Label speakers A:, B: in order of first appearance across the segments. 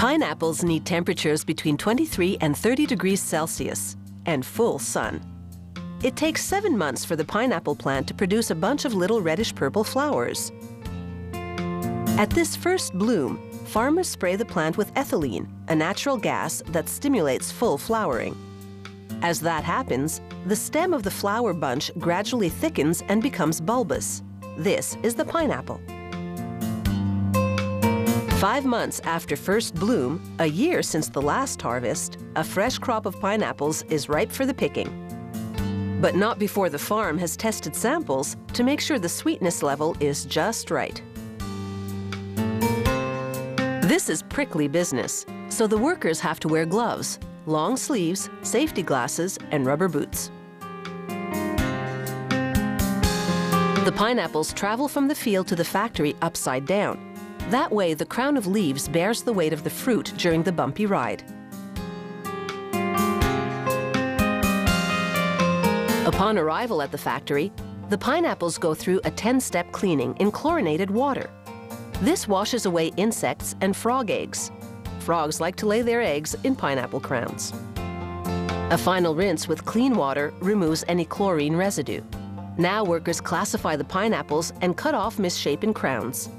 A: Pineapples need temperatures between 23 and 30 degrees Celsius and full sun. It takes 7 months for the pineapple plant to produce a bunch of little reddish-purple flowers. At this first bloom, farmers spray the plant with ethylene, a natural gas that stimulates full flowering. As that happens, the stem of the flower bunch gradually thickens and becomes bulbous. This is the pineapple. 5 months after first bloom, a year since the last harvest, a fresh crop of pineapples is ripe for the picking. But not before the farm has tested samples to make sure the sweetness level is just right. This is prickly business, so the workers have to wear gloves, long sleeves, safety glasses, and rubber boots. The pineapples travel from the field to the factory upside down. That way, the crown of leaves bears the weight of the fruit during the bumpy ride. Upon arrival at the factory, the pineapples go through a 10-step cleaning in chlorinated water. This washes away insects and frog eggs. Frogs like to lay their eggs in pineapple crowns. A final rinse with clean water removes any chlorine residue. Now workers classify the pineapples and cut off misshapen crowns.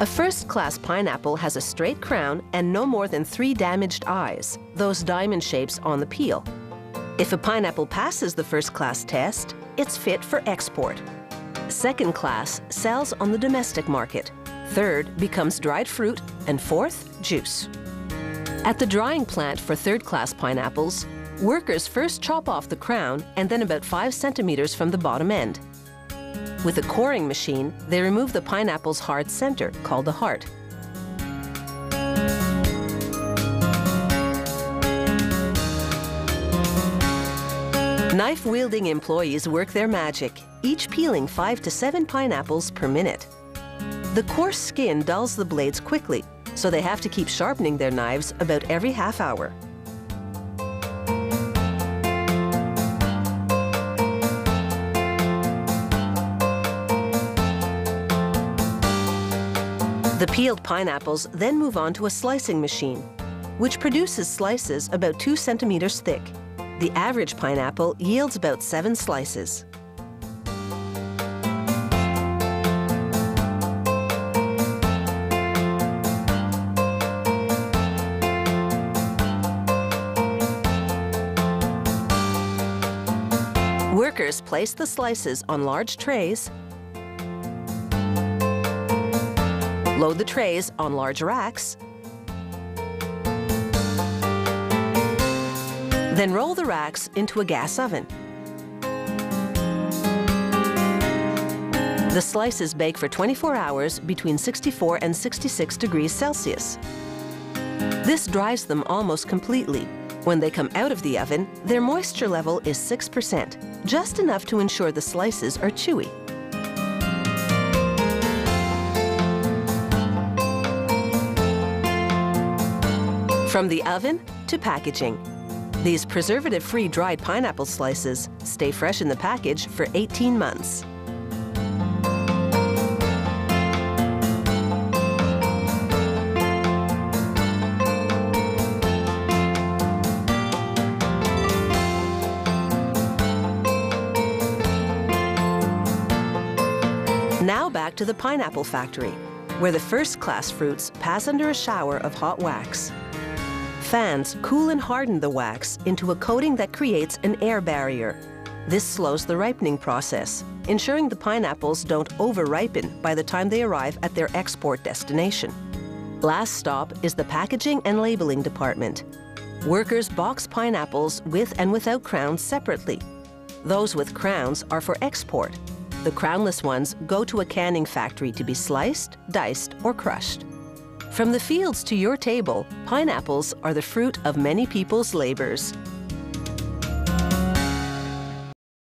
A: A first-class pineapple has a straight crown and no more than 3 damaged eyes, those diamond shapes on the peel. If a pineapple passes the first-class test, it's fit for export. Second class sells on the domestic market. Third becomes dried fruit, and fourth, juice. At the drying plant for third-class pineapples, workers first chop off the crown and then about 5 centimeters from the bottom end. With a coring machine, they remove the pineapple's hard center, called the heart. Knife-wielding employees work their magic, each peeling 5 to 7 pineapples per minute. The coarse skin dulls the blades quickly, so they have to keep sharpening their knives about every half hour. The peeled pineapples then move on to a slicing machine, which produces slices about 2 centimeters thick. The average pineapple yields about 7 slices. Workers place the slices on large trays, load the trays on large racks, then roll the racks into a gas oven. The slices bake for 24 hours between 64 and 66 degrees Celsius. This dries them almost completely. When they come out of the oven, their moisture level is 6%, just enough to ensure the slices are chewy. From the oven to packaging. These preservative-free dried pineapple slices stay fresh in the package for 18 months. Now back to the pineapple factory, where the first-class fruits pass under a shower of hot wax. Fans cool and harden the wax into a coating that creates an air barrier. This slows the ripening process, ensuring the pineapples don't over-ripen by the time they arrive at their export destination. Last stop is the packaging and labeling department. Workers box pineapples with and without crowns separately. Those with crowns are for export. The crownless ones go to a canning factory to be sliced, diced, or crushed. From the fields to your table, pineapples are the fruit of many people's labors.